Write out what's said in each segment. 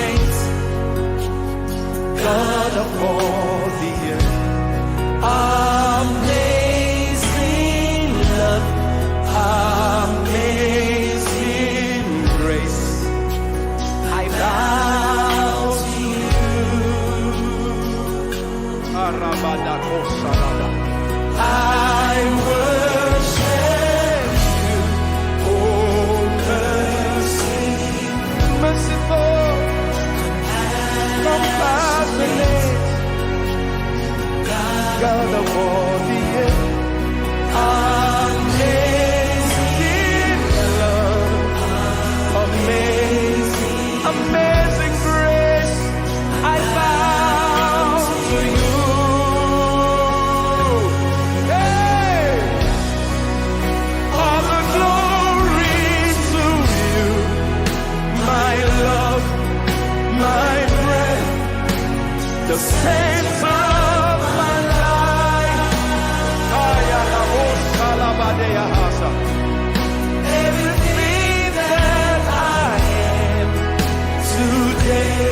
saints, God of all the earth. Amazing love, amazing grace, I bow to you. I worship you, oh merciful, compassionate, God of all the earth. Amazing love, amazing grace, I bow to you. Hey, all the glory to you, my love, my breath, the center of my life. Everything that I am today,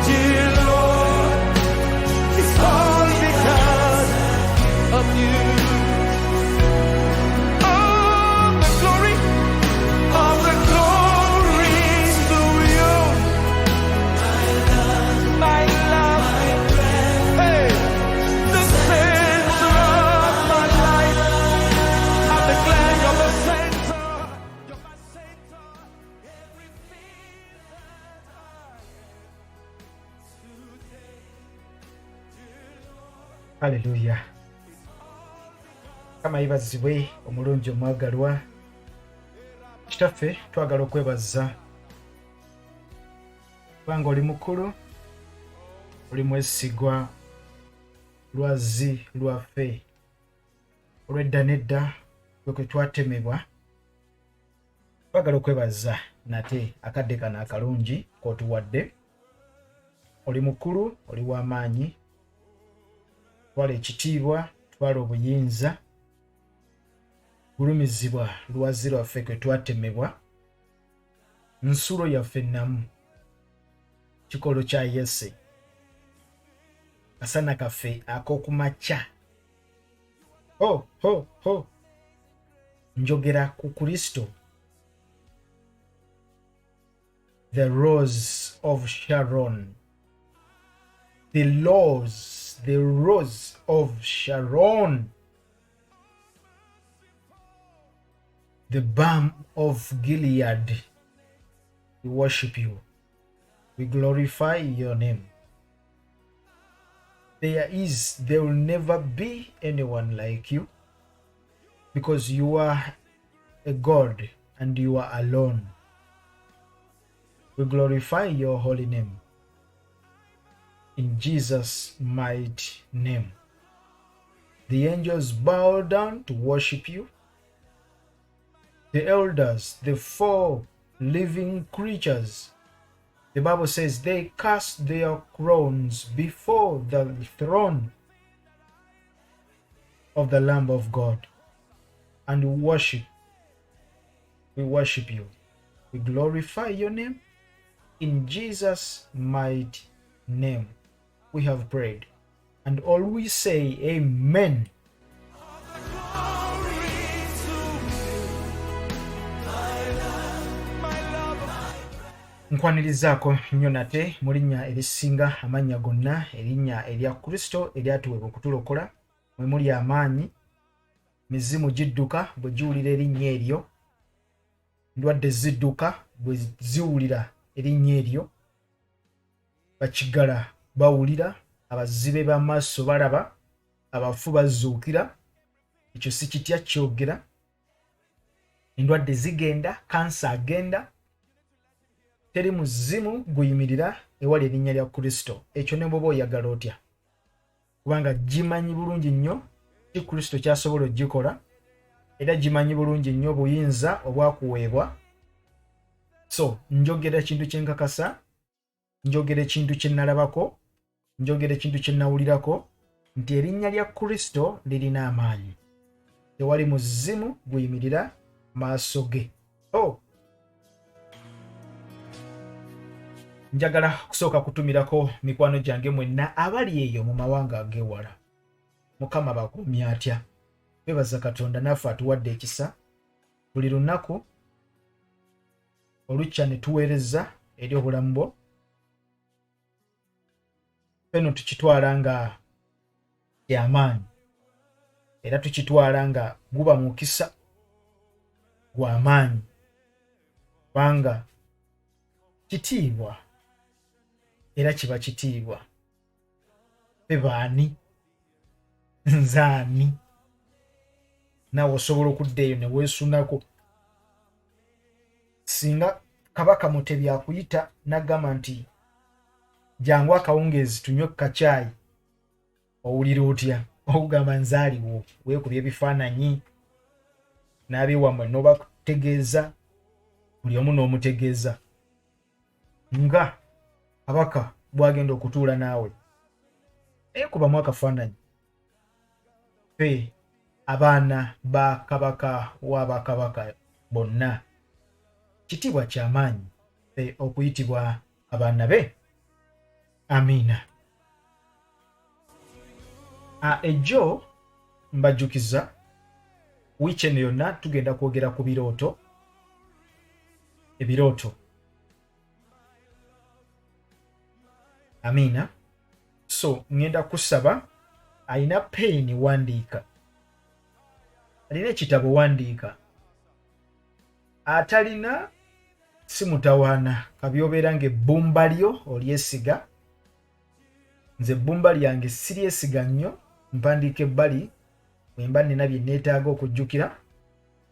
dear Lord, it's all because of you. All the glory to you, my love, hey, the center of my life. I'm declaring you're the center, you're my center, everything that I am today, dear Lord. Hallelujah. Kama ibazibwe omulungi omwagalwa kitaffe twagala okwebaza kubanga oli mukulu, oli mwesigwa, lwazi lwaffe olw'edda n'edda kwe twatemebwa. Twagala okwebaza nate akadde kano akalungi k'otuwadde. Oli mukulu, oli w'amaanyi, twala ekitiibwa, twala obuyinza, gulumizibwa lwazi lwaffe kwe twatemebwa, nsulo yaffe namu, kikolo kya Yese, kasana kaffe ak'okumakya. Njogera ku Kristo, the rose of Sharon, the rose of Sharon, the balm of Gilead. We worship you. We glorify your name. There will never be anyone like you, because you are a God and you are alone. We glorify your holy name. In Jesus' mighty name. The angels bow down to worship you. The elders, the four living creatures, the Bible says they cast their crowns before the throne of the Lamb of God and worship. We worship you. We glorify your name. In Jesus' mighty name we have prayed. And all we say, Amen. Nkwanirizaako nnyo nate mu linnya erisinga amannya gonna, erinnya erya Kristo eryatuweebwa okutulokola, mwe muli amaanyi, mizimu gidduka bwe giwulira erinnya eryo, ndwadde zidduka bwe ziwulira erinnya eryo, bakigala bawulira, abazibe b'amaaso balaba, abafu bazuukira. Ekyo si kitya kyogera. Endwadde zigenda, kansa agenda, teri muzimu guyimirira ewali erinnya lya Kristo. Ekyo ne bw'oba oyagala otya, kubanga gimanyi bulungi nnyo ki Kristo ky'asobola ogikola, era gimanyi bulungi nnyo obuyinza obwakuweebwa. So njogera ekintu kye nkakasa, njogera ekintu kye nalabako, njogera ekintu kye nawulirako, nti erinnya lya Kristo lirina amaanyi. Tewali muzimu guyimirira maaso ge. njagala kusooka kutumirako mikwano gyange mwenna abali eyo mu mawanga ag'ewala. Mukama bakuumye atya. Twebaza Katonda naffe atuwadde ekisa buli lunaku olukya ne tuweereza eri obulamu bwo. Feno tukitwala nga kyamaanyi era tukitwala nga guba mukisa gw'amaanyi kubanga kitiibwa era kiba kitiibwa. Ffe baani? Nze ani? Naawe osobola okudda eyo ne weesunako. Singa Kabaka Mutebi akuyita n'agamba nti jangu akawungeezi tunywe kacaayi, owulira otya? Okugamba nze aliwo, weekubya ebifaananyi n'abeewammwe n'obakutegeeza, buli omu n'omutegeeza nga Kabaka bw'agenda okutuula naawe. Kubamu akafaananyi. Ffe abaana ba Kabaka w'Abakabaka bonna kitiibwa kyamaanyi ffe okuyitibwa abaana be. Amiina. Ejjo mbajjukiza wiiki eno yonna tugenda kwogera ku birooto. Ebirooto. Amiina. So ngenda kusaba alina peeni wandiika, alina ekitabo wandiika, atalina si mutawaana kabyobeera ng'ebbumba lyo olyesiga. Nze ebbumba lyange siryesiga nnyo, mpandiika ebbali bwe mba nina bye neetaaga okujjukira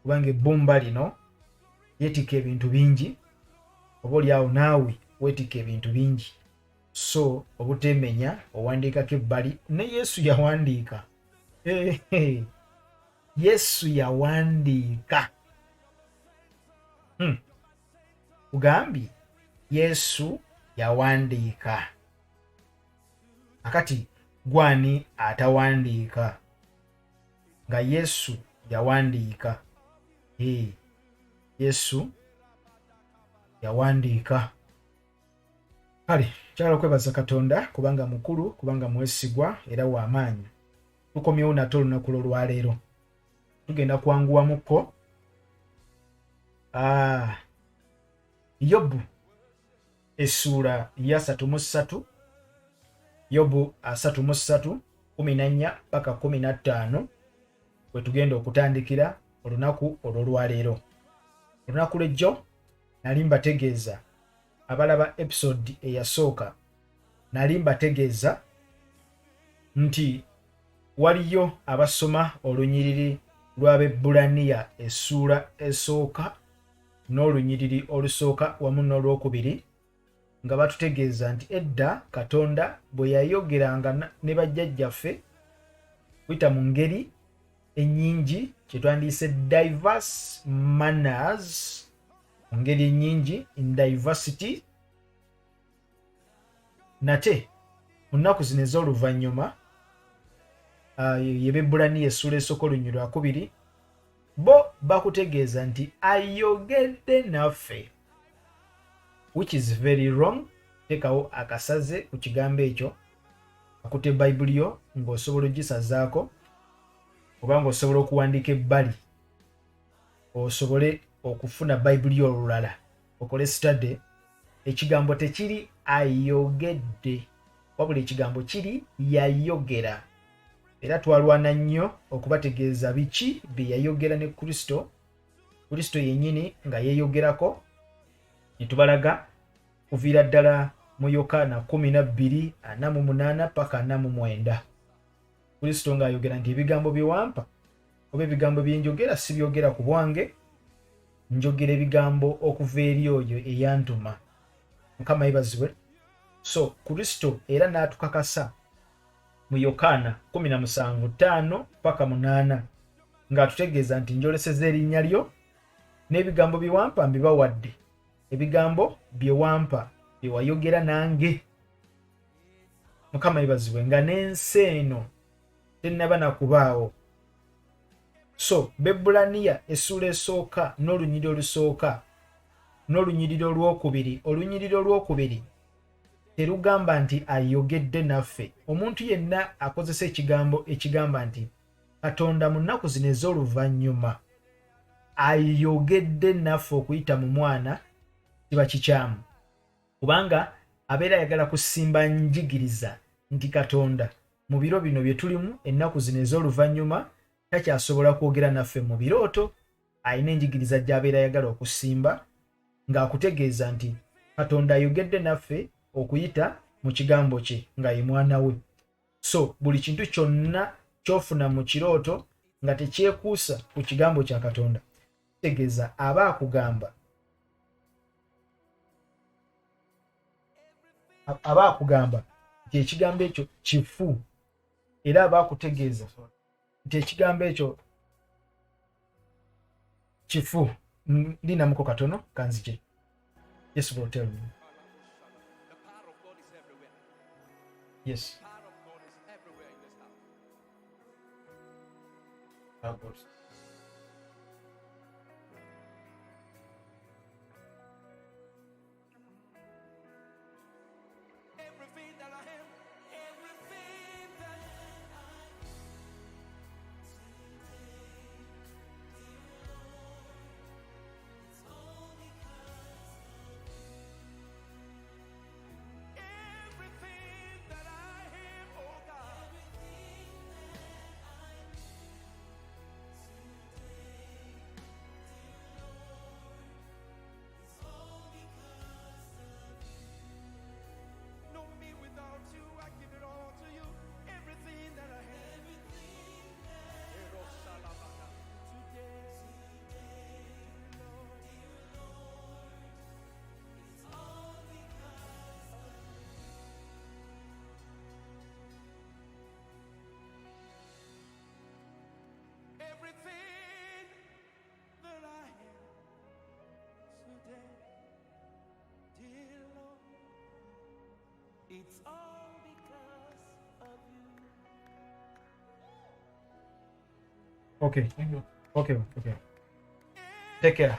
kubanga ebbumba lino yeetika ebintu bingi, oba olyawo naawe weetika ebintu bingi. So obutemenya owandiikako ebbali. Ne Yesu yawandiika. Yesu yawandiika. Ugambye Yesu yawandiika. Akati gwani atawandiika nga Yesu yawandiika? Yesu yawandiika. Kale kyala okwebaza Katonda kubanga mukulu, kubanga mwesigwa era w'amaanyi. Tukomyewo nate olunaku lw'olwaleero. Tugenda kwanguwamukko Yobu essuula ya 33. Yobu 33 14 paka 15 bwe tugenda okutandikira olunaku olw'olwaleero. Olunaku lw'ejjo nali mbategeeza abalaba episode eyasooka, nali mbategeeza nti waliyo abasoma olunyiriri lw'Abebbulaniya essuula esooka n'olunyiriri olusooka wamu n'olwokubiri nga batutegeeza nti edda Katonda bwe yayogeranga ne bajjajjaffe kuyita mu ngeri ennyingi, kye twandiise diverse manners, mu ngeri ennyingi, in diversity. Nate mu nnaku zino ez'oluvannyuma y'Abebbulaniya essuula esooka olunyiriri lwakubiri, bo bakutegeeza nti ayogedde naffe, which is very wrong. Tekawo akasaze ku kigambo ekyo. Akutte Bayibuli yo ng'osobola ogisazaako oba ng'osobola okuwandiika ebbali osobole okufuna Bayibuli yo olulala okole study. Ekigambo tekiri ayogedde, wabula ekigambo kiri yayogera. Era twalwana nnyo okubategeeza biki bye yayogera ne Kristo, Kristo yennyini nga yeeyogerako. Ne tubalaga kuviira ddala mu Yokaana 12:48 paka 49. Kristo ng'ayogera nti ebigambo bye wampa oba ebigambo bye njogera si byogera ku bwange, njogera ebigambo okuva eri oyo eyantuma. Mukama yebazibwe. So Kristo era n'atukakasa mu Yokaana 17:5 paka 8 ng'atutegeeza nti njoleseza erinnya lyo n'ebigambo bye wampa mbibawadde, ebigambo bye wampa bye wayogera nange. Mukama yebazibwe nga n'ensi eno tennaba na kubaawo. So Bebbulaniya essuula esooka n'olunyiriri olusooka n'olunyiriri olwokubiri, olunyiriri olwokubiri terugamba nti ayogedde naffe. Omuntu yenna akozesa ekigambo ekigamba nti Katonda mu nnaku zino ez'oluvannyuma ayogedde naffe okuyita mu mwana, kiba kikyamu, kubanga abeera ayagala kusimba njigiriza nti Katonda mu biro bino bye tulimu ennaku zino ez'oluvannyuma takyasobola kwogera naffe mu birooto. Ayina enjigiriza gy'abeera ayagala okusimba ng'akutegeeza nti Katonda ayogedde naffe okuyita mu kigambo kye nga ye mwana we. So buli kintu kyonna ky'ofuna mu kirooto nga tekyekuusa ku kigambo kya Katonda, kitegeeza aba akugamba nti ekigambo ekyo kifu, era aba akutegeeza nti ekigambo ekyo kifu. Ndinamuko katono kanzije. Yes, bro, tell me. The power of God is everywhere. Yes. The power of God is everywhere in this house. How good. Everything that I am, everything that everything that I am, oh God. No me without you, I give it all to you. Everything that I have. Erosalabada. Today, Lord, it's all because of you. Everything that I am today, dear Lord, it's all because of you. Okay. Take care.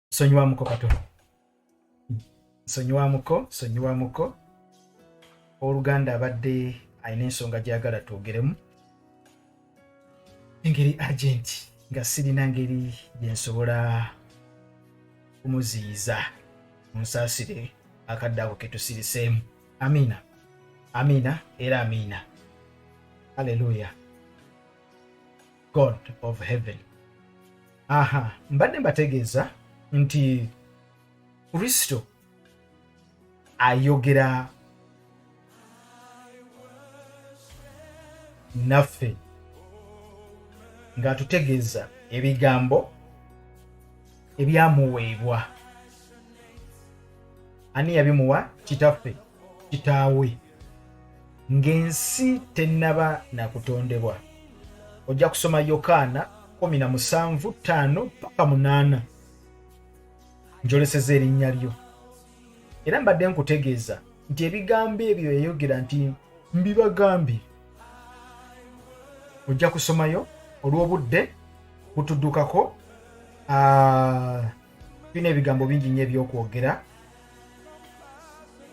Sonyiwamuko katono. Sonyiwamuko. Oluganda abadde ayina ensonga gy'agala twogeremu. Engeri agenti nga sirina ngeri gyensobola kumuziyiza munsaasire akadde ako ke tusiriseemu. Amina era amina. Hallelujah. God of heaven. Mbadde mbategeeza nti Kristo ayogera naffe ng'atutegeeza ebigambo ebyamuweebwa. Ani yabimuwa? Kitaffe, kitaawe, ng'ensi tennaba na kutondebwa. Ojja kusoma Yokaana 17:5-8 njoleseza erinnya lyo. Era mbadde nkutegeeza nti ebigambo ebyo yayogera nti mbibagambye. Ojja kusomayo olw'obudde butuddukako. Tulina ebigambo bingi nnyo ebyokwogera.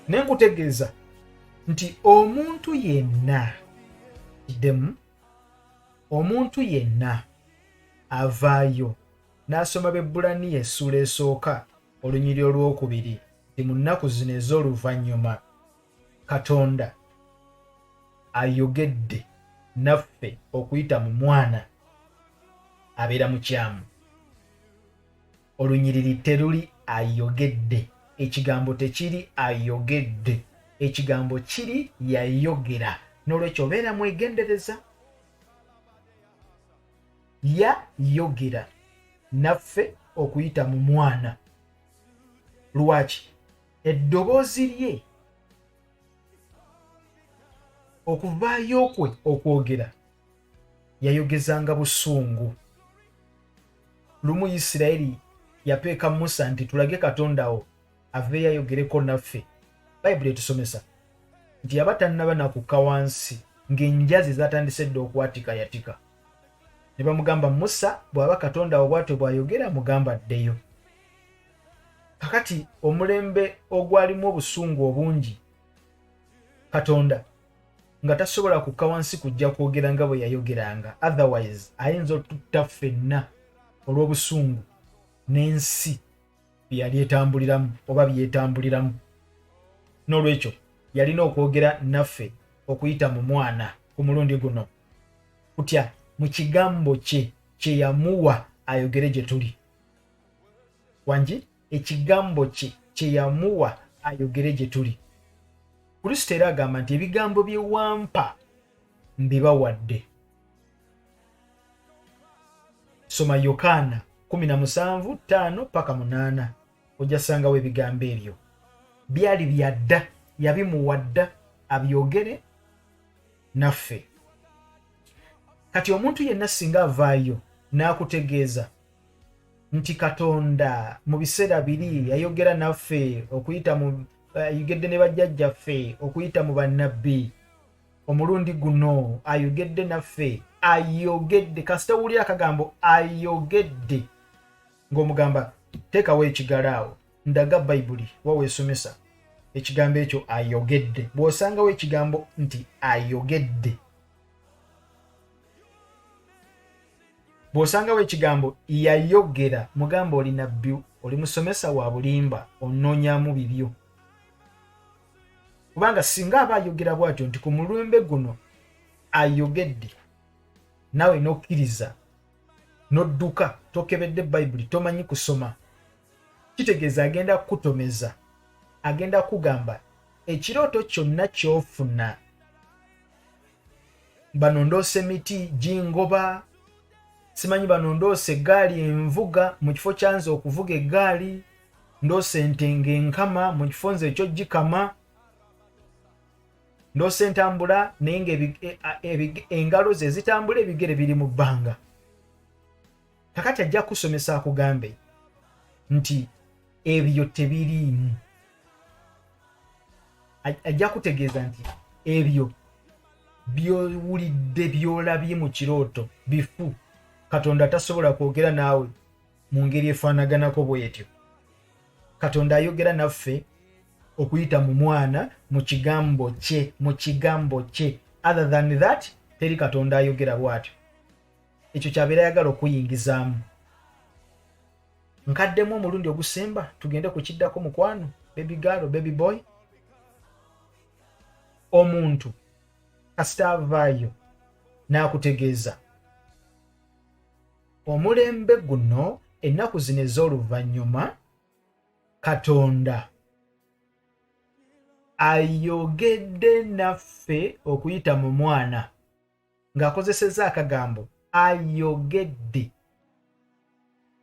Ne nkutegeeza nti omuntu yenna avaayo n'asoma Bebulaniya essula esooka olunyiri olwokubiri nti mu nnaku zino ez'oluvannyuma Katonda ayogedde naffe okuyita mu mwana, abeera mukyamu. Olunyiriri teruli ayogedde, ekigambo tekiri ayogedde, ekigambo kiri yayogera. N'olwekyo obeera mwegendereza. Yayogera naffe okuyita mu mwana. Lwaki? Eddoboozi lye, okuvaayo kwe okwogera, yayogezanga busungu. Lumu Isirayiri yapeeka Musa nti tulage Katonda wo aveeyo ayogereko naffe. Bayibuli etusomesa nti yaba tannaba nakukka wansi ng'enjazi zatandise dda okwatika yatika. Ne bamugamba Musa, bw'aba Katonda wo bw'atyo bw'ayogera mugamba addeyo. kakati omulembe ogwalimu obusungu obungi Katonda nga tasobola kukka wansi kujja kwogera nga bwe yayogeranga, otherwise ayinza otutta ffenna olw'obusungu n'ensi bye yali etambuliramu oba byetambuliramu. N'olwekyo yalina okwogera naffe okuyita mu mwana ku mulundi guno, kutya mu kigambo kye kye yamuwa ayogere gye tuli. Wangi ekigambo kye kye yamuwa ayogere gye tuli. Kristo era agamba nti ebigambo bye wampa mbibawadde. Soma Yokaana 17:5-8 ojja sangawo ebigambo ebyo. Byali byadda, yabimuwadda abyogere naffe. Kati omuntu yenna singa avaayo n'akutegeeza nti Katonda mu biseera biri yayogera naffe okuyita mu ayogedde ne bajjajjaffe okuyita mu bannabbi, omulundi guno ayogedde naffe, ayogedde kasita owulira akagambo ayogedde ng'omugamba teekawo ekigalo awo, ndaga bayibuli wa weesomesa ekigambo ekyo ayogedde. Bw'osangawo ekigambo nti ayogedde, bw'osangawo ekigambo yayogera, mugamba oli nabbi, oli musomesa wa bulimba, onoonyamu bibyo. Kubanga singa aba ayogera bw'atyo nti ku mulembe guno ayogedde, nawe n'okkiriza n'odduka tokebedde bayibuli, tomanyi kusoma, kitegeeza agenda kukutomeza, agenda kugamba ekirooto kyonna ky'ofuna, bano ndoose miti gingoba, simanyi bano ndoose eggaali envuga mu kifo kyanze okuvuga eggaali, ndoose entenga enkama mu kifo nze ekyo gikama, ndoose entambula naye nga engalo ze zitambula ebigere biri mu bbanga. Kakati ajja kusomesa akugambe nti ebyo tebiriimu. Ajja kutegeeza nti ebyo by'owulidde by'olabye mu kirooto bifu. Katonda tasobola kwogera naawe mu ngeri efaanaganako bw'etyo. Katonda ayogera naffe okuyita mu mwana, mu kigambo kye, mu kigambo kye. Other than that, teri Katonda ayogera bw'atyo. Ekyo kyabeera ayagala okuyingizaamu. Nkaddemu omulundi ogusemba, tugende ku kiddako mukwano, baby girl, baby boy. Omuntu kasita avaayo n'akutegeeza omulembe guno, ennaku zino ez'oluvannyuma, Katonda ayogedde naffe okuyita mu mwana, ng'akozesezza akagambo ayogedde.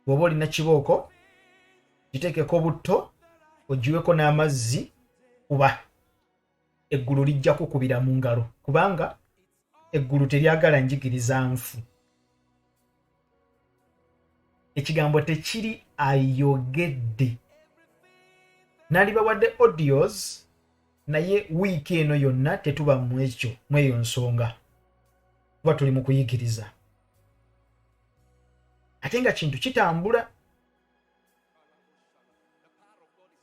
Bw'oba olina kibooko, kiteekeko butto, ogiweko n'amazzi, kuba eggulu lijja kukubira mu ngalo, kubanga eggulu teryagala njigiriza nfu. Ekigambo tekiri ayogedde. Nalibawadde audios, naye wiiki eno yonna tetuba mu ekyo, mu eyo nsonga, kuba tuli mu kuyigiriza. Ate nga kintu kitambula.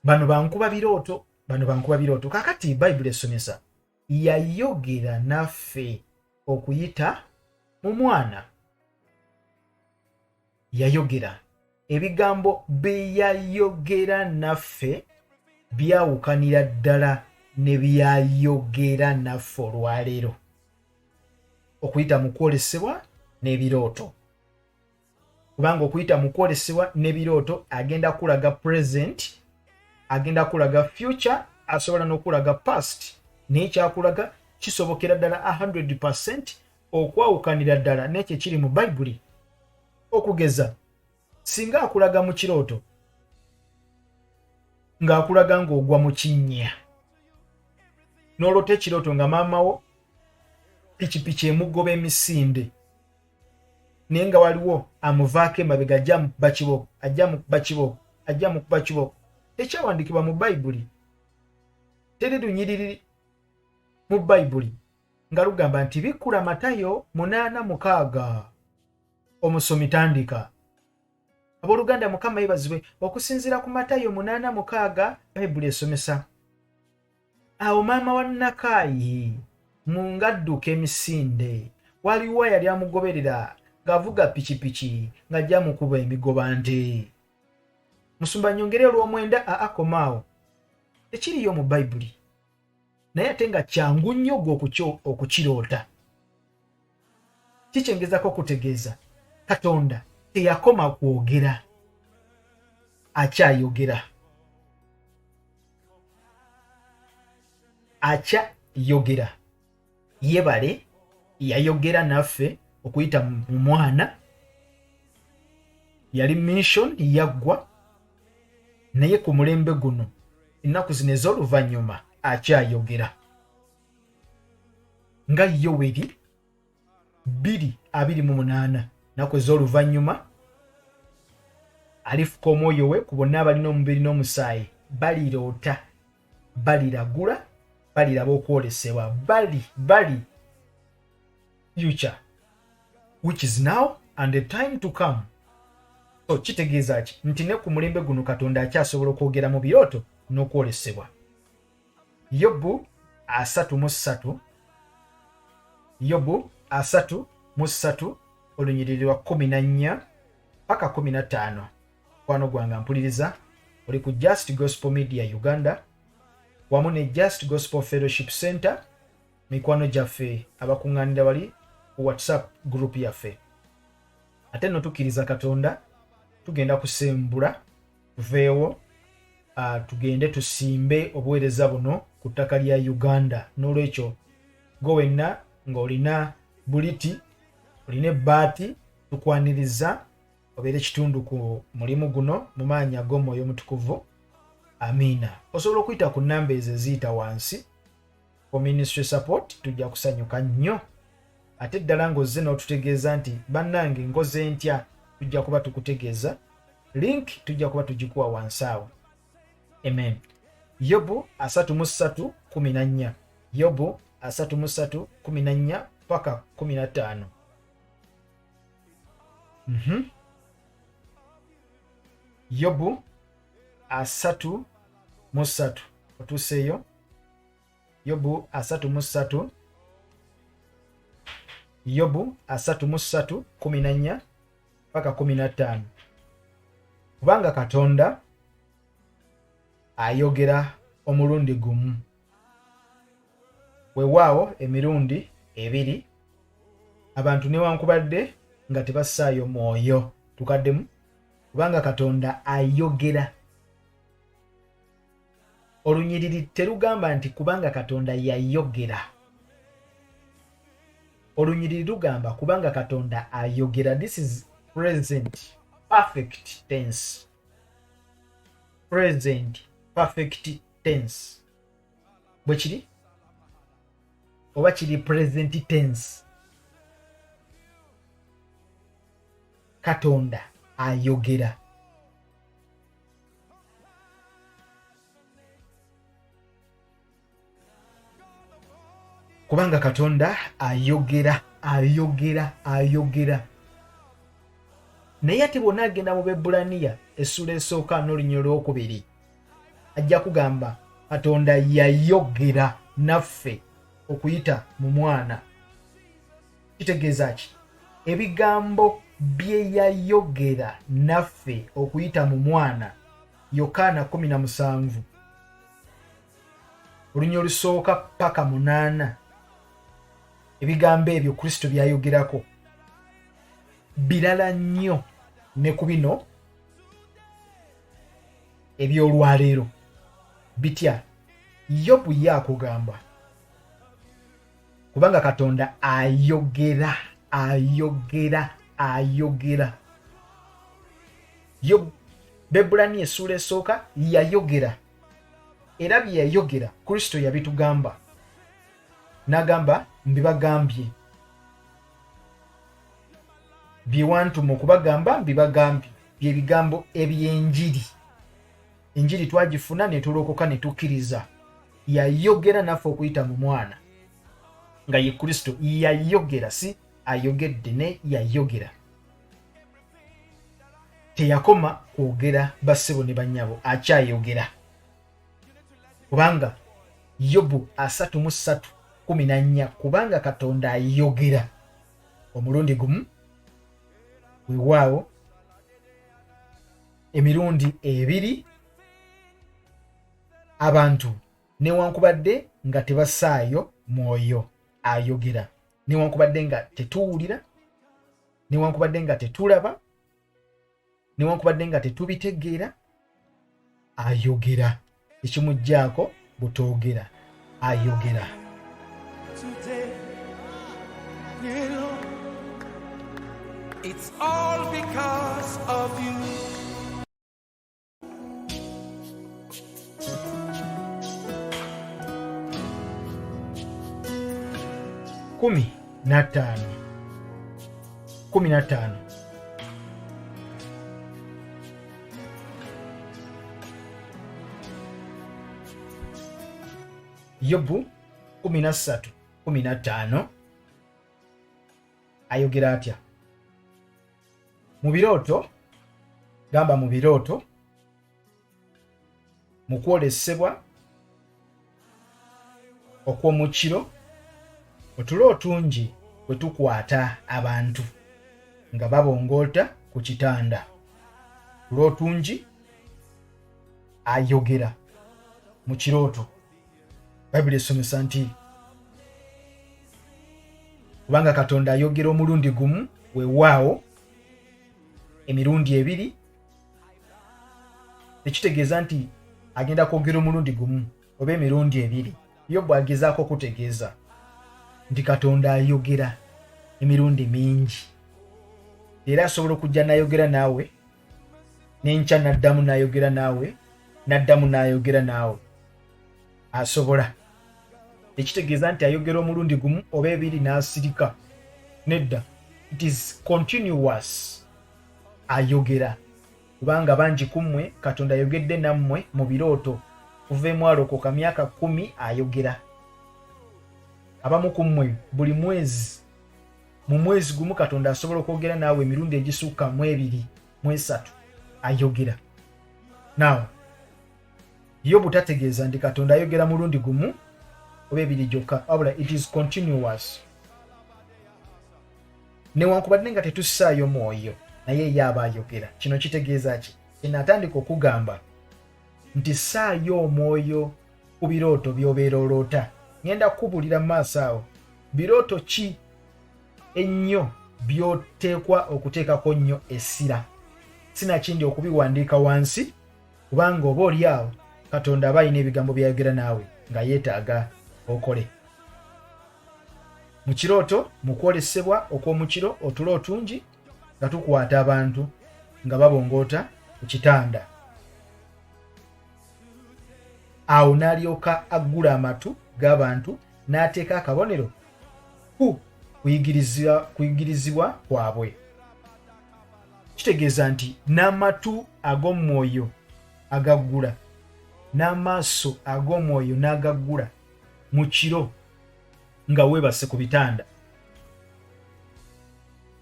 Bano bankuba birooto, bano bankuba birooto. Kakati Bayibuli esomesa yayogera naffe okuyita mu mwana. Yayogera. Ebigambo bye yayogera naffe byawukanira ddala ne byayogera naffe olwaleero, okuyita mu kwolesebwa n'ebirooto. Kubanga okuyita mu kwolesebwa n'ebirooto agenda kulaga present, agenda kulaga future, asobola n'okulaga past, naye kyakulaga kisobokera ddala 100% okwawukanira ddala n'ekyo kiri mu Bayibuli. Okugeza, singa akulaga mu kirooto ng'akulaga ng'ogwa mu kinnya, n'olota ekirooto nga maamawo pikipiki emugoba emisinde, naye nga waliwo amuvaako emabega ajja mukuba kiboko, ajja mukuba kiboko, ajja mukuba kiboko, ekyawandiikibwa mu Bayibuli teri lunyiriri mu Bayibuli nga lugamba nti bikkula Matayo 8:6. Omusomi tandika. Abooluganda Mukama yebazibwe. Okusinziira ku Matayo 8:6 Bayibuli esomesa, awo maama wa Nakaayi mu ngadduka emisinde waliwo yali amugoberera ng'avuga pikipiki ng'ajja mukuba emigoba nte. Musumba nyongere olw'omwenda akomaawo tekiriyo mu Bayibuli, naye ate nga kyangu nnyo gwe okukiroota. Kikyengezako kutegeeza Katonda teyakoma kwogera, akyayogera. Akyayogera. Yebale yayogera naffe okuyita mu mwana, yali mission yaggwa, naye ku mulembe guno ennaku zino ez'oluvannyuma akyayogera. Nga Yoweri 2:28 ennaku ez'oluvannyuma alifuka omwoyo we ku bonna abalina omubiri n'omusaayi, baliroota, baliragula, baliraba okwolesebwa, bali future which is now and the time to come. So kitegeeza ki? Nti ne ku mulembe guno Katonda akyasobola okwogera mu birooto n'okwolesebwa. Yobu 3:3, Yobu 3:3 olunyiriri lwa 14 paka 15. Kwano gwange mpuliriza, oli ku Just Gospel Media Uganda wamu ne Just Gospel Fellowship Center, mikwano gyaffe abakuŋŋaanira wali ku WhatsApp group yaffe. Ate no tukkiriza Katonda tugenda kusembula tuveewo, tugende tusimbe obuweereza buno ku ttaka lya Uganda. N'olwekyo gwe wenna ng'olina buliti, olina ebbaati, tukwaniriza obeere kitundu ku mulimu guno mu maanyi ag'Omwoyo Omutukuvu. Amiina. Osobola okuyita ku nnamba ezo eziyita wansi for ministry support, tujja kusanyuka nnyo. Ate ddala ng'ozze n'otutegeeza nti bannange nkoze ntya, tujja kuba tukutegeeza. Link tujja kuba tugikuwa wansi awo. Amen. Yobu 3:3-14. Yobu 3:3-14 paka 15. Yobu 3:3 otuseeyo. Yobu 3:3, Yobu 3:3-14 paka 15. Kubanga Katonda ayogera omulundi gumu, weewaawo emirundi ebiri, abantu newankubadde nga tebassaayo mwoyo. Tukaddemu kubanga Katonda ayogera. Olunyiriri terugamba nti kubanga Katonda yayogera. Olunyiriri lugamba kubanga Katonda ayogera. This is present perfect tense. Present perfect tense. Bwe kiri? Oba kiri present tense. Katonda ayogera. Kubanga Katonda ayogera. Naye ate bw'ona agenda mu Bebulaniya essula esooka n'olunyiriri olwokubiri, ajja kugamba Katonda yayogera naffe okuyita mu mwana. Kitegeeza ki? Ebigambo bye yayogera naffe okuyita mu mwana, Yokaana 17 olunyiriri olusooka paka 8. Ebigambo ebyo Kristo byayogerako birala nnyo ne ku bino ebyolwaleero. Bitya? Yobu yakugamba kubanga Katonda ayogera. Yobu Bebulaniya essula esooka yayogera, era bye yayogera Kristo yabitugamba. N'agamba mbibagambye. Bye wantuma okubagamba mbibagambye. Bye bigambo eby'enjiri. Enjiri twagifuna ne tulokoka ne tukkiriza. Yayogera naffe okuyita mu mwana nga ye Kristo. Yayogera, si ayogedde, ne yayogera. teyakoma kwogera bassebo ne bannyabo, akyayogera. Kubanga Yobu 33:14, kubanga Katonda ayogera omulundi gumu, weewaawo emirundi ebiri, abantu newankubadde nga tebasaayo mwoyo ayogera, newankubadde nga tetuwulira, newankubadde nga tetulaba, newankubadde nga tetubitegeera, ayogera. Ekimugjaako butoogera, ayogera. Today, you know, it's all because of you. Kumi na tano. Yobu 13:15 ayogera atya? Mu birooto, gamba mu birooto, mu kwolesebwa okw'omu kiro, otulo otungi bwe tukwata abantu nga babongoota ku kitanda. Tulo otungi ayogera mu kirooto. Bayibuli esomesa nti kubanga Katonda ayogera omulundi gumu, weewaawo emirundi ebiri, tekitegeeza nti agenda kwogera omulundi gumu oba emirundi ebiri. Yobu agezaako kutegeeza nti Katonda ayogera emirundi mingi, era asobola okujja n'ayogera naawe, n'enkya n'addamu n'ayogera naawe, n'addamu n'ayogera naawe. Asobola. Ekitegeeza nti ayogera omulundi gumu oba ebiri n'asirika. Nedda, it is continuous. Ayogera. Kubanga bangi ku mmwe Katonda ayogedde nammwe mu birooto kuva emwalokoka myaka 10 ayogera. Abamu ku mmwe buli mwezi, mu mwezi gumu Katonda asobola okwogera naawe emirundi egisukka mu 2, mu 3 ayogera. Now, Yobu tategeeza nti Katonda ayogera mulundi gumu oba ebiri gyokka, wabula it is continuous. Newankubadde nga tetussaayo mwoyo, naye ye aba ayogera. Kino kitegeeza ki? Kino atandika okugamba nti ssaayo omwoyo ku birooto by'obeera oloota. Ngenda kukubulira mu maaso awo, birooto ki ennyo by'oteekwa okuteekako nnyo essira? Sinakindi okubiwandiika wansi, kubanga oba oli awo Katonda aba alina ebigambo byayogera naawe nga yeetaaga okole. Mu kirooto, mu kwolesebwa okw'omukiro, otulo otungi nga tukwata abantu nga babongoota ku kitanda. Awo n'alyoka aggula amatu g'abantu n'ateeka akabonero ku kuyigirizibwa kwabwe. Kitegeeza nti n'amatu ag'omwoyo agaggula, n'amaaso ag'omwoyo n'agaggula mu kiro nga weebase ku bitanda.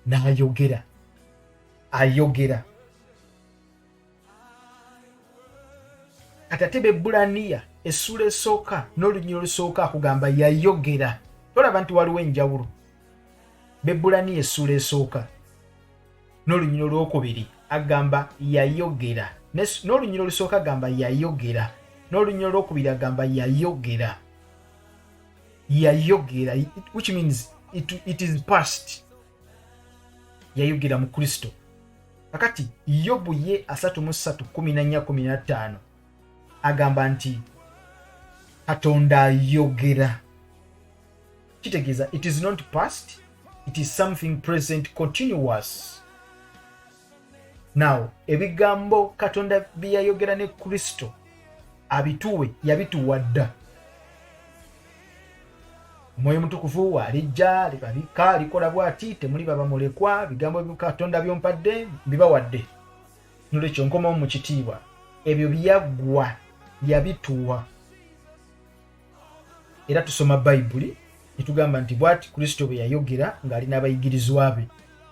N'ayogera. Ayogera. Ate Ebbulaniya essula esooka n'olunyiriro olusooka akugamba yayogera. Tolaba nti waliwo enjawulo. Ebbulaniya essula esooka n'olunyiriro olwokubiri agamba yayogera, n'olunyiriro olusooka agamba yayogera, n'olunyiriro olwokubiri agamba yayogera. Yayogera, which means it is past. Yayogera mu Kristo. Kakati Yobu ye 33:14-15 agamba nti Katonda ayogera. Kitegeeza it is not past, it is something present continuous. Now, ebigambo Katonda byayogera ne Kristo abituwe yabituwa dda. Omwoyo Mutukuvu alijja libabika likola bw'ati, temuli baba mulekwa, bigambo bya Katonda byompadde bibawadde. Nolwekyo nkomawo mu kitiibwa, ebyo byaggwa yabituwa. Era tusoma Bayibuli nitugamba nti bw'ati Kristo bwe yayogera ng'ali n'abayigirizwa be,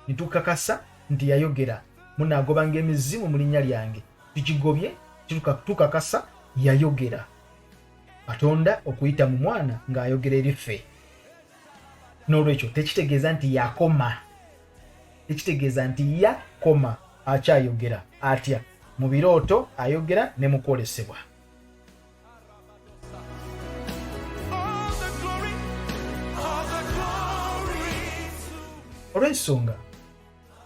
nitukakasa nti yayogera munaagobanga emizimu mu linnya lyange. Tukigobye tukakasa yayogera. Katonda okuyita mu mwana ng'ayogera eri ffe. N'olwekyo tekitegeeza nti yakoma. Tekitegeeza nti yakoma, akyayogera atya. Mu birooto ayogera ne mu kwolesebwa. Olw'ensonga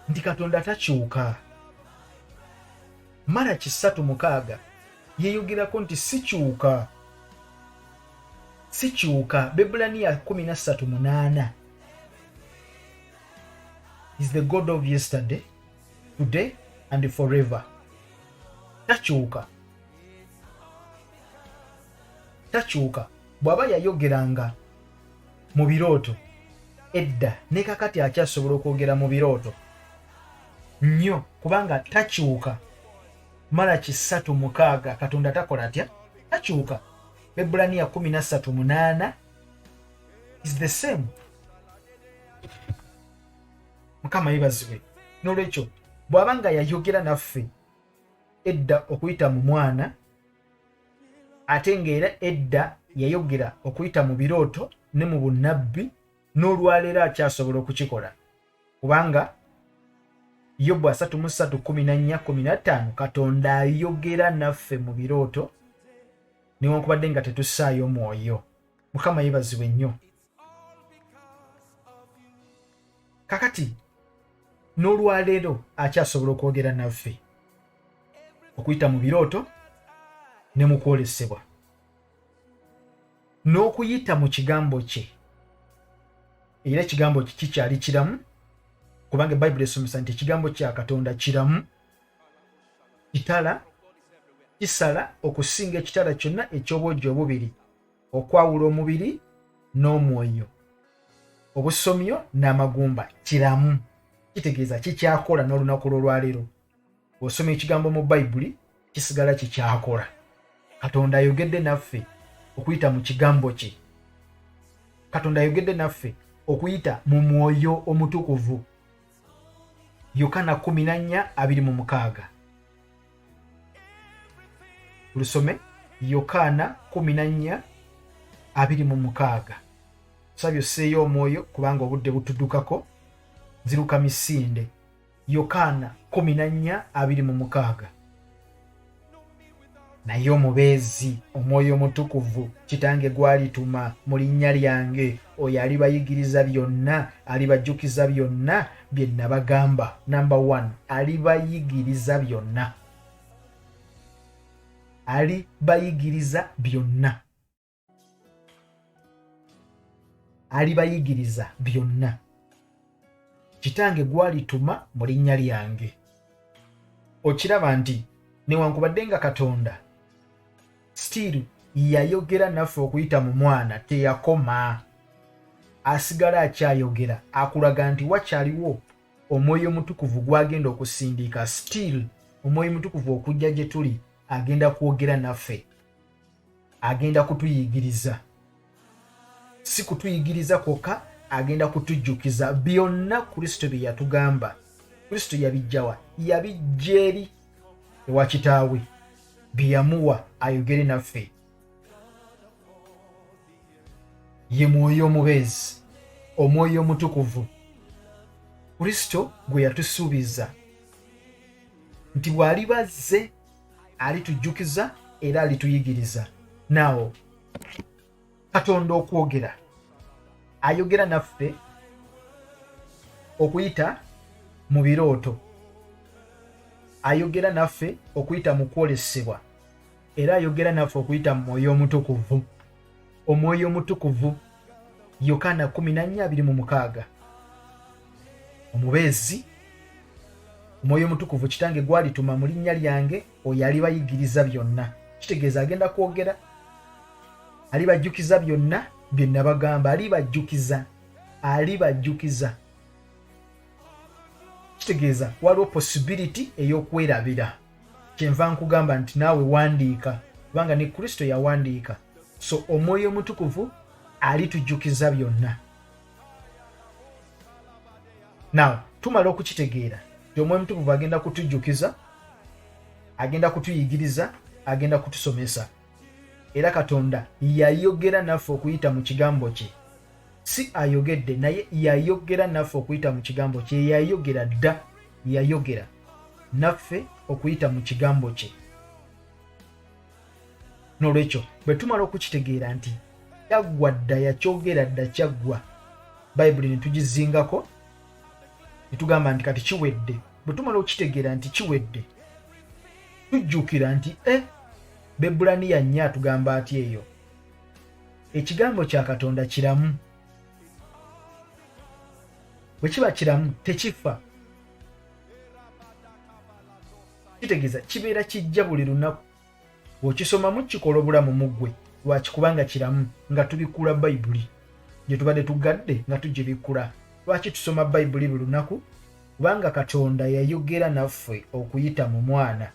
nti Katonda takyuka. Malaki 3:6 yeeyogerako nti sikyuka. Sikyuka. Bebulaniya 13:8 is the God of yesterday, today and forever. Takyuka. Takyuka. Bw'aba yayogeranga mu birooto edda ne kakati akyasobola okwogera mu birooto nnyo kubanga takyuka. Malaki 3:6 Katonda takola atya? Takyuka. Bebulaniya 13:8 is the same. Mukama yebazibwe. N'olwekyo bw'abanga yayogera naffe edda okuyita mu mwana, ate ng'era edda yayogera okuyita mu birooto ne mu bunnabbi, n'olwaleero akyasobola okukikola. Kubanga Yobu 33:14-15 Katonda ayogera naffe mu birooto newankubadde nga tetussaayo mwoyo. Mukama yebazibwe nnyo. Kakati n'olwaleero akyasobola okwogera naffe okuyita mu birooto ne mu kwolesebwa, n'okuyita mu kigambo kye. Era ekigambo kye kikyali kiramu, kubanga Bayibuli esomesa nti ekigambo kya Katonda kiramu, kitala, kisala okusinga ekitala kyonna eky'obwogi obubiri, okwawula omubiri n'omwoyo, obusomyo n'amagumba. Kiramu kitegeeza kikyakola n'olunaku lw'olwaleero. Bw'osoma ekigambo mu Bayibuli kisigala kikyakola. Katonda ayogedde naffe okuyita mu kigambo kye. Katonda ayogedde naffe okuyita mu mwoyo omutukuvu. Yokaana 14:26. Lusome Yokaana 14:26. Sabyo seeyo omwoyo kubanga obudde butuddukako. Ziruka misinde. Yokaana 14:26. Naye omubeezi, omwoyo omutukuvu, Kitange gw'alituma mu linnya lyange, oyo alibayigiriza byonna, alibajjukiza byonna bye nabagamba. Number 1, alibayigiriza byonna. Alibayigiriza byonna. Alibayigiriza byonna. Kitange gw'alituma mu linnya lyange. Okiraba nti newankubadde nga Katonda still yayogera naffe okuyita mu mwana, teyakoma. Asigala akyayogera, akulaga nti wakyaliwo omwoyo omutukuvu gw'agenda okusindiika. Still omwoyo omutukuvu okujja gye tuli agenda kwogera naffe, agenda kutuyigiriza. Si kutuyigiriza kwokka, agenda kutujjukiza byonna Kristo bye yatugamba. Kristo yabijjawa? Yabijja eri ewa Kitaawe, bye yamuwa ayogere naffe. Ye mwoyo omubeezi, omwoyo omutukuvu, Kristo gwe yatusuubiza nti bw'aliba azze alitujjukiza era alituyigiriza. Naawo Katonda okwogera, ayogera naffe okuyita mu birooto, ayogera naffe okuyita mu kwolesebwa, era ayogera naffe okuyita mu mwoyo omutukuvu. Omwoyo omutukuvu, Yokaana 14:26. Omubeezi, omwoyo omutukuvu, Kitange gw'alituma mu linnya lyange, oyo alibayigiriza byonna. Kitegeeza agenda kwogera, alibajjukiza byonna bye nabagamba. Alibajjukiza. Kitegeeza waliwo possibility ey'okwerabira. Kyenva nkugamba nti naawe wandiika, kubanga ne Kristo yawandiika. So omwoyo omutukuvu alitujjukiza byonna. Now tumala okukitegeera, omwoyo omutukuvu agenda kutujjukiza, agenda kutuyigiriza, agenda kutusomesa. Era Katonda yayogera naffe okuyita mu kigambo kye. Si ayogedde naye yayogera naffe okuyita mu kigambo kye. Yayogera dda, yayogera naffe okuyita mu kigambo kye. N'olwekyo bwe tumala okukitegeera nti kyaggwa dda, yakyogera dda kyaggwa, Bayibuli ne tugizingako ne tugamba nti kati kiwedde. Bwe tumala okukitegeera nti kiwedde, tujjukira nti Bebulaniya 4 atugamba ati eyo, ekigambo kya Katonda kiramu. Bwe kiba kiramu tekifa. Kitegeeza kibeera kijja buli lunaku. Bw'okisomamu kikola obulamu mu ggwe. Lwaki? Kubanga kiramu, nga tubikula Bayibuli gye tubadde tugadde nga tugibikula. Lwaki tusoma Bayibuli buli lunaku? Kubanga Katonda yayogera naffe okuyita mu mwana,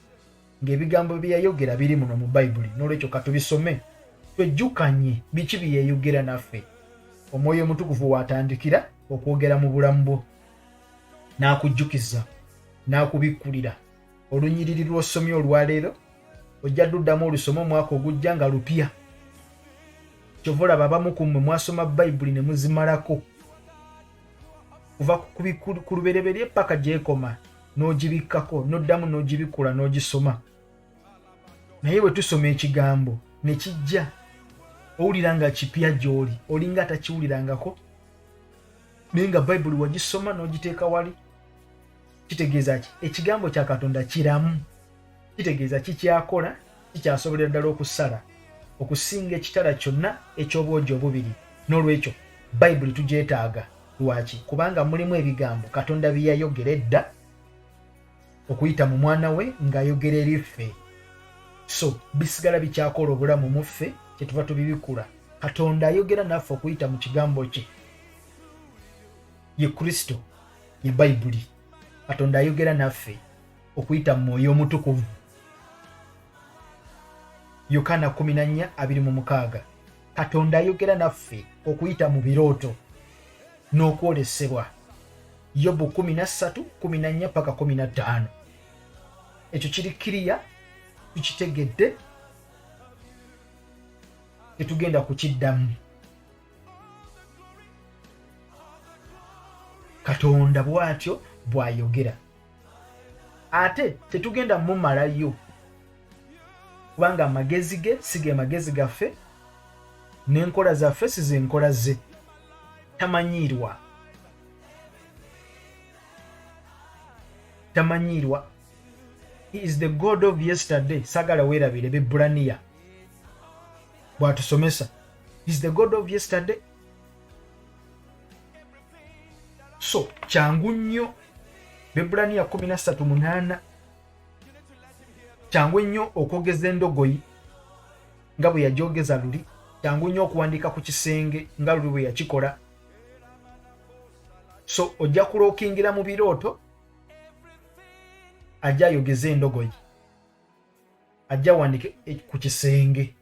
ng'ebigambo bye yayogera biri muno mu Bayibuli. N'olwekyo katubisome twejjukanye biki bye yayogera naffe. Omwoyo omutukuvu watandikira okwogera mu bulamu bwo, n'akujjukiza, n'akubikkulira. Olunyiriri lw'osomye olwaleero ojja duddamu olusoma omwaka ogujja nga lupya. Kyova olaba abamu ku mmwe mwasoma Bayibuli ne muzimalako kuva ku lubereberye paka gy'ekoma, n'ogibikkako, n'oddamu n'ogibikkula n'ogisoma. Naye bwe tusoma ekigambo ne kijja, owulira nga kipya gy'oli, olinga atakiwulirangako, naye nga Bayibuli wagisoma n'ogiteeka wali. Kitegeeza ki? Ekigambo kya Katonda kiramu. Kitegeeza kikyakola, kikyasobolera ddala okusala, okusinga ekitala kyonna eky'obwogi obubiri. N'olwekyo Bayibuli tugyetaaga. Lwaki? Kubanga mulimu ebigambo Katonda bye yayogera edda okuyita mu mwana we ng'ayogera eri ffe. So bisigala bikyakola obulamu mu ffe, kyetuva tubibikula. Katonda ayogera naffe okuyita mu kigambo kye, ye Kristo, ye Bayibuli. Katonda ayogera naffe okuyita mu mwoyo omutukuvu. Yokaana 14:26. Katonda ayogera naffe okuyita mu birooto n'okwolesebwa. Yobu 13:14 paka 15. Ekyo kiri kiriya, tukitegedde, tetugenda kukiddamu. Katonda bw'atyo bw'ayogera. Ate tetugenda mumalayo, kubanga amagezi ge si ge magezi gaffe, n'enkola zaffe si ze nkola ze. Tamanyiirwa. Tamanyiirwa. He is the God of yesterday. Sagala weerabire Bebulaniya bw'atusomesa. He is the God of yesterday. So kyangu nnyo. Bebulaniya 13:8. Kyangu nnyo okwogeza endogoyi nga bwe yagyogeza luli. Kyangu nnyo okuwandiika ku kisenge nga luli bwe yakikola. So ojja kulookingira mu birooto, ajja ayogeza endogoyi, ajja wandike ku kisenge.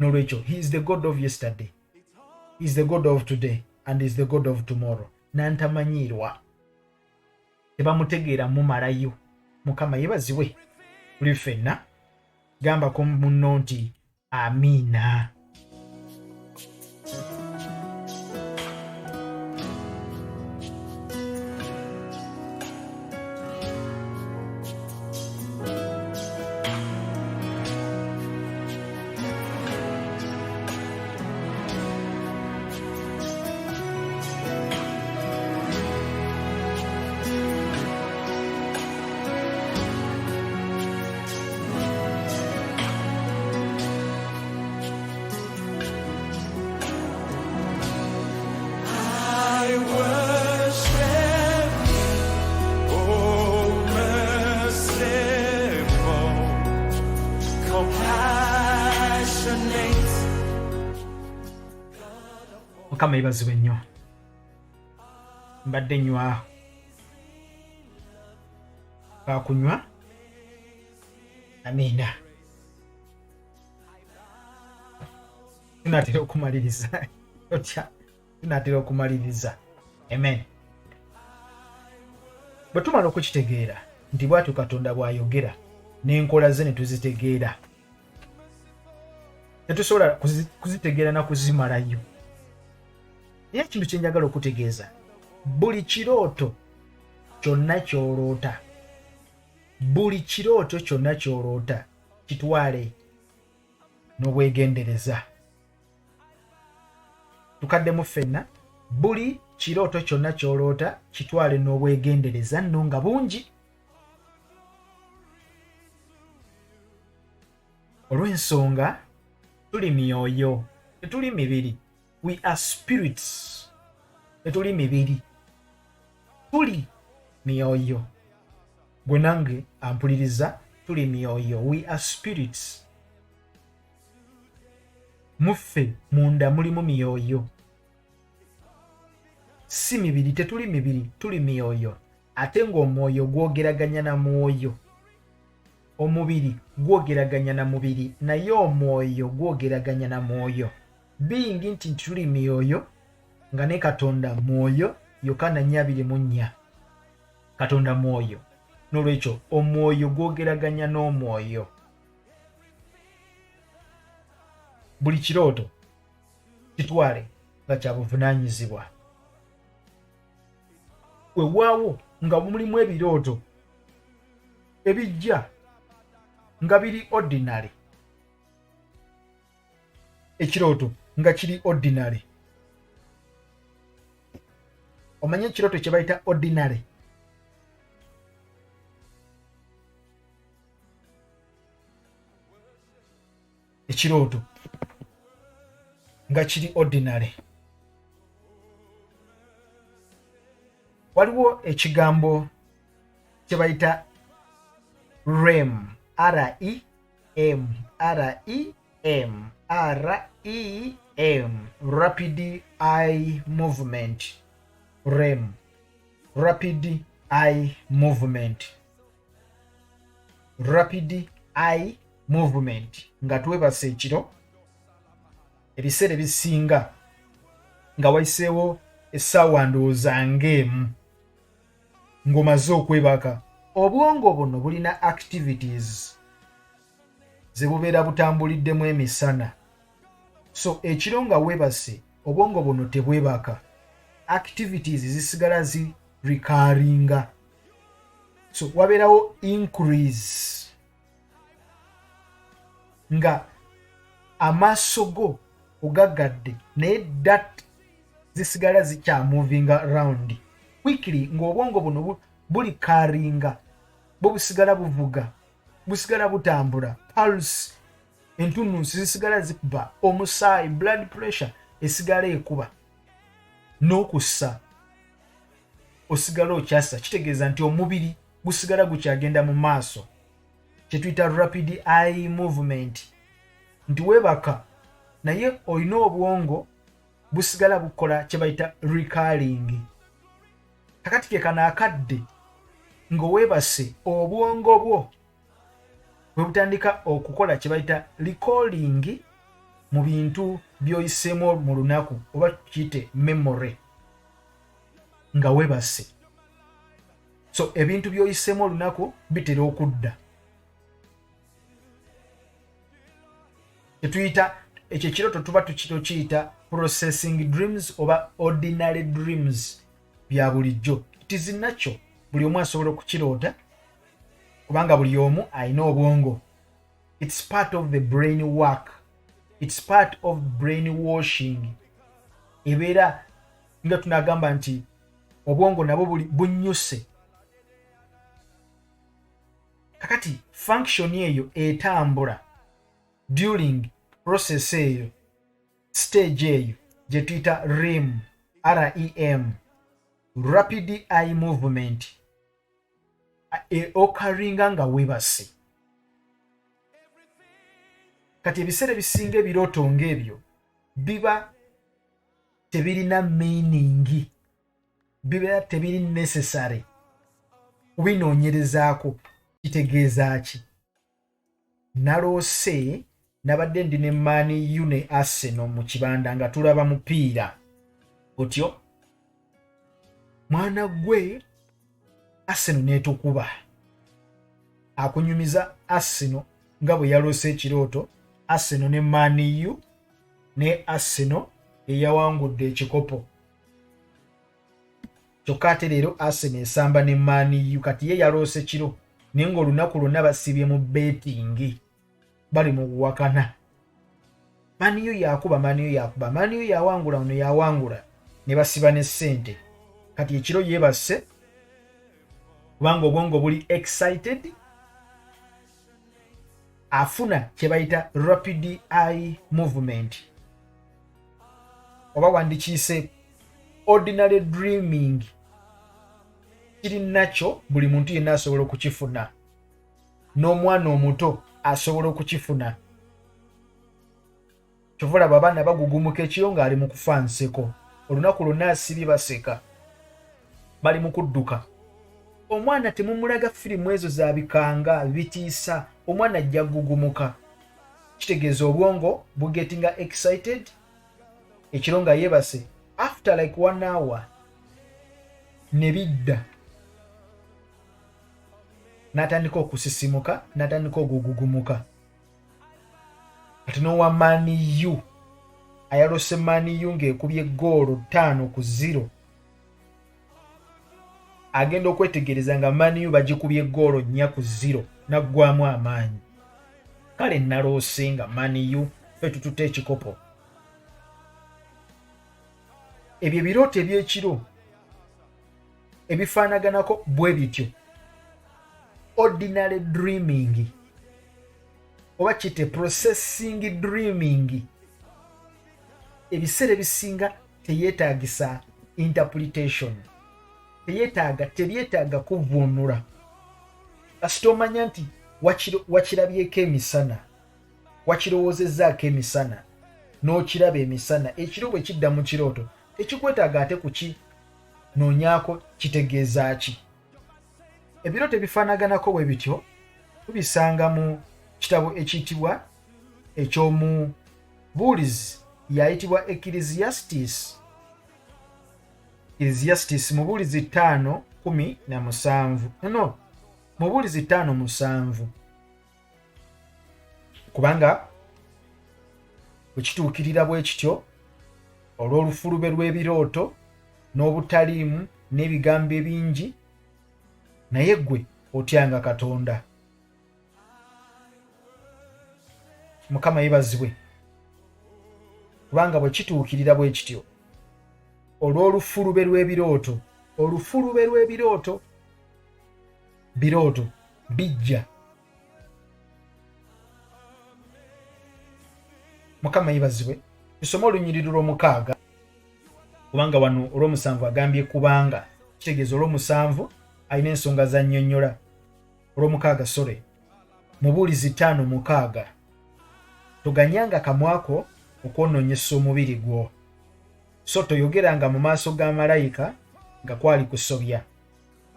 N'olwekyo he is the God of yesterday, he is the God of today, and he is the God of tomorrow. Nantamanyiirwa. Tebamutegeera mumalayo. Mukama yeebazibwe. Buli ffenna gambako munno nti amiina. Mukama yeebazibwe nnyo. Mbadde nywa kakunywa. Amiina. Tunaatera okumaliriza. Otya tunaatera okumaliriza. Amen. bwe tumala okukitegeera nti bw'atyo Katonda bw'ayogera n'enkola ze ne tuzitegeera, tetusobola kuzitegeera na kuzimalayo. Naye ekintu kye njagala okutegeeza, buli kirooto kyonna ky'oloota, buli kirooto kyonna ky'oloota kitwale n'obwegendereza. Tukaddemu ffenna, buli kirooto kyonna ky'oloota kitwale n'obwegendereza nno nga bungi. Olw'ensonga tuli myoyo, tetuli mibiri. We are spirits. Tetuli mibiri, tuli myoyo. Gwe nange ampuliriza, tuli myoyo. We are spirits. Muffe munda mulimu myoyo. Si mibiri, tetuli mibiri, tuli myoyo. Ate ng'omwoyo gwogeraganya na mwoyo. Omubiri gwogeraganya na mubiri, naye omwoyo gwogeraganya na mwoyo. Biyingi nti tuli myoyo nga ne Katonda mwoyo, Yokaana 2:4. Katonda mwoyo. N'olwekyo omwoyo gwogeraganya n'omwoyo. Buli kirooto kitwale nga kya buvunaanyizibwa. Weewaawo nga mulimu ebirooto ebijja nga biri ordinary, ekirooto nga kiri ordinary. Omanye ekirooto kye bayita ordinary? Ekirooto nga kiri ordinary. Waliwo ekigambo kye bayita REM, REM, REM, REM, rapid eye movement. REM, rapid eye movement. Rapid eye movement. Nga twebase ekiro, ebiseera ebisinga nga wayiseewo essaawa ndowooza ng'emu ng'omaze okwebaka, obwongo buno bulina activities ze bubeera butambuliddemu emisana. So ekiro nga weebase, obwongo buno tebwebaka, activities zisigala zi recurringa. So wabeerawo increase nga amaaso go ogagadde, naye dat zisigala zikya moving around quickly, ng'obwongo buno buli karinga, bwo busigala buvuga, busigala butambula, pulse, entunnunsi zisigala zikuba, omusaayi, blood pressure esigala ekuba, n'okussa osigala okyassa. Kitegeeza nti omubiri gusigala gukyagenda mu maaso, kye tuyita rapid eye movement. Nti weebaka naye olina obwongo busigala bukola kye bayita recurring. Kakati ke kana akadde ng'oweebase, obwongo bwo bwe butandika okukola kye bayita recalling mu bintu by'oyiseemu mu lunaku, oba tukiyite memory, nga weebase. So ebintu by'oyiseemu olunaku bitera okudda. Etuyita ekyo ekirooto tuba tukiyita processing dreams oba ordinary dreams, bya bulijjo. Tizinakyo buli omu asobola okukiroota kubanga buli omu alina obwongo. It's part of the brain work. It's part of brainwashing. Ebeera nga tunagamba nti obwongo nabwo bunnyuse. Kakati function eyo etambula during process eyo, stage eyo gye tuyita REM, REM, rapid eye movement, okaringa nga weebase. Kati ebiseera ebisinga ebirooto ng'ebyo biba tebirina meaning, biba tebiri necessary. Ubinoonyerezaako kitegeeza ki? Naloose nabadde ndi ne Man U ne Arsenal mu kibanda nga tulaba mupiira. Otyo mwana gwe Arsenal netukuba. Akunyumiza Arsenal nga bwe yaloose ekirooto, Arsenal ne Man U ne Arsenal eyawangudde ekikopo. Kyokka ate leero Arsenal esamba ne Man U, kati ye yaloose kiro naye ng'olunaku lwonna basibye mu betting bali mu kuwakana. Man U yakuba, Man U yawangula, ono yawangula, ne basiba ne ssente. Kati ekiro yeebase kubanga obwongo buli excited, afuna kye bayita rapid eye movement, oba wandikiise ordinary dreaming. Kiri nakyo buli muntu yenna asobola okukifuna, n'omwana omuto asobola okukifuna. Kyova olaba abaana bagugumuka ekiro ng'ali mu kufa nseko, olunaku lwonna asibye baseka, bali mu kudduka. Omwana temumulaga firimu ezo za bikanga bitiisa, omwana ajja gugumuka. Kitegeeza obwongo bugetinga excited ekiro nga yeebase, after like 1 hour ne bidda, n'atandika okusisimuka, n'atandika okugugumuka. Kati n'owa Man U ayalose Man U ng'ekubye goolo 5-0, agenda okwetegereza nga Man U bagikubye goolo 4-0, naggwamu amaanyi. Kale naloose nga Man U ffe tututte ekikopo. Ebyo ebirooto eby'ekiro ebifaanaganako bwe bityo, ordinary dreaming oba kite processing dreaming, ebiseera ebisinga teyeetaagisa interpretation, tebyetaaga kuvvuunula. Kasita omanya nti wakirabyeko emisana, wakirowoozezzaako emisana, n'okiraba emisana, ekiro bwe kidda mu kirooto tekikwetaaga ate kukinoonyaako kitegeeza ki. Ebirooto ebifaanaganako bwe bityo tubisanga mu kitabo ekiyitibwa eky'omubuulizi, yayitibwa Ecclesiastes. Ecclesiastes Mubuulizi 5:17. No, Mubuulizi 5:7. Kubanga bwe kituukirira bwe kityo, olw'olufulube lw'ebirooto n'obutaliimu n'ebigambo ebingi, naye ggwe otyanga Katonda. Mukama yeebazibwe. Kubanga bwe kituukirira bwe kityo, olw'olufulube lw'ebirooto, olufulube lw'ebirooto, birooto bijja. Mukama yeebazibwe. Tusome olunyiriri lw'omukaaga, kubanga wano olw'omusanvu agambye kubanga, kitegeeza olw'omusanvu alina ensonga za nnyonnyola. Olw'omukaaga sore, Mubuulizi 5:6. Toganyanga kamwako okwonoonyesa omubiri gwo, so toyogeranga mu maaso ga malayika nga kwali kusobya.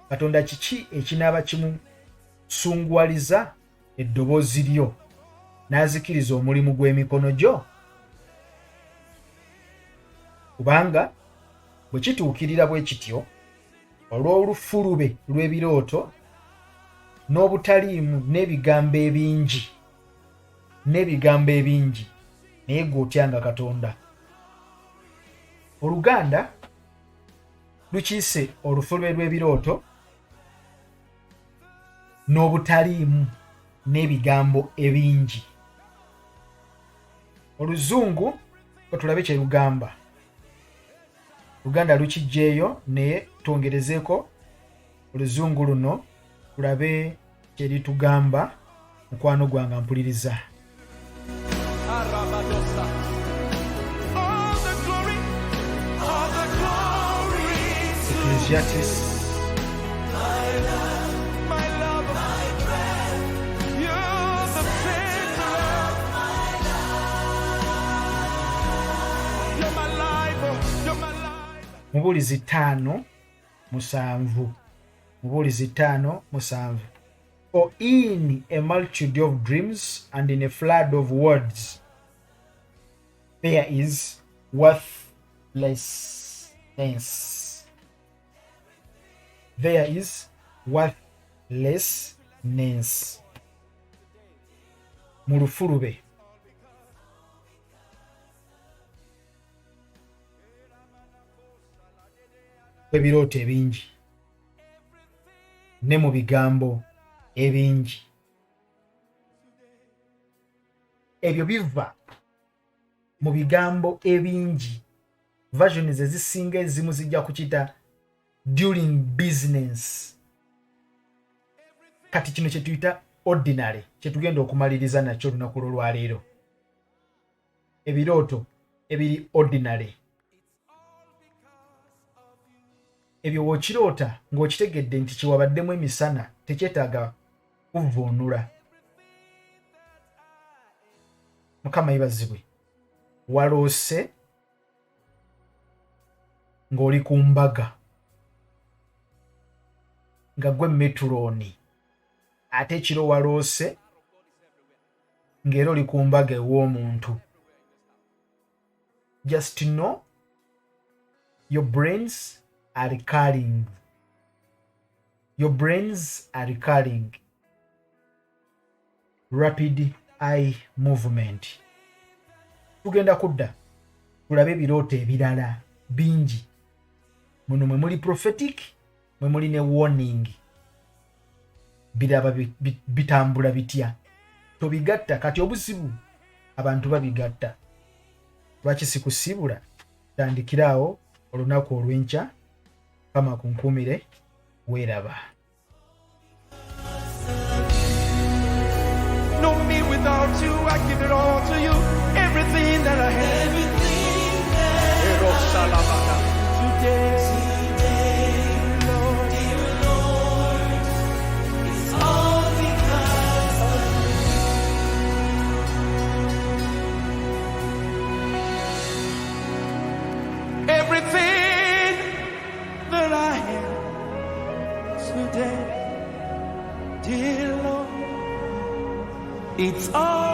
Katonda kiki ekinaaba kimusunguwaliza eddoboozi lyo n'azikiriza omulimu gw'emikono gyo? Kubanga bwe kituukirira bwe kityo, olw'olufulube lw'ebirooto n'obutaliimu n'ebigambo ebingi, naye gw'otyanga Katonda. Oluganda lukiyise olufulube lw'ebirooto n'obutaliimu n'ebigambo ebingi. Oluzungu tulabe kye lugamba. Luganda lukiggyeeyo naye twongerezeeko oluzungu luno tulabe kye litugamba. Mukwano gwange mpuliriza. Ecclesiastes Mubuulizi 5:7. Mubuulizi 5:7. For in a multitude of dreams and in a flood of words there is worthlessness. There is worthlessness mu lufulube. Ebirooto ebingi ne mu bigambo ebingi, ebyo biva mu bigambo ebingi. Versions ezisinga ezimu zijja kukita during business. Kati kino kye tuyita ordinary, kye tugenda okumaliriza nakyo olunaku lw'olwaleero. Ebirooto ebiri ordinary, ebyo w'okiroota ng'okitegedde nti kyewabaddemu emisana tekyetaaga kuvuunula. Mukama yebazibwe. Waloose ng'oli ku mbaga nga gwe metulooni, ate ekiro waloose ng'era oli ku mbaga ew'omuntu. Just know your brains are recurring. Your brains are recurring. Rapid eye movement. Tugenda kudda tulabe ebirooto ebirala bingi. Muno mwe muli prophetic, mwe muli ne warning. Biraba bitambula bitya. Tobigatta. Kati obuzibu abantu babigatta. Lwaki sikusibula? Tandikiraawo olunaku olw'enkya. Kama kunkumire. Weeraba. No, me without you, I give it all to you. Everything that I have. Today, Lord, it's all because of you. Everything that I have today, dear Lord, it's all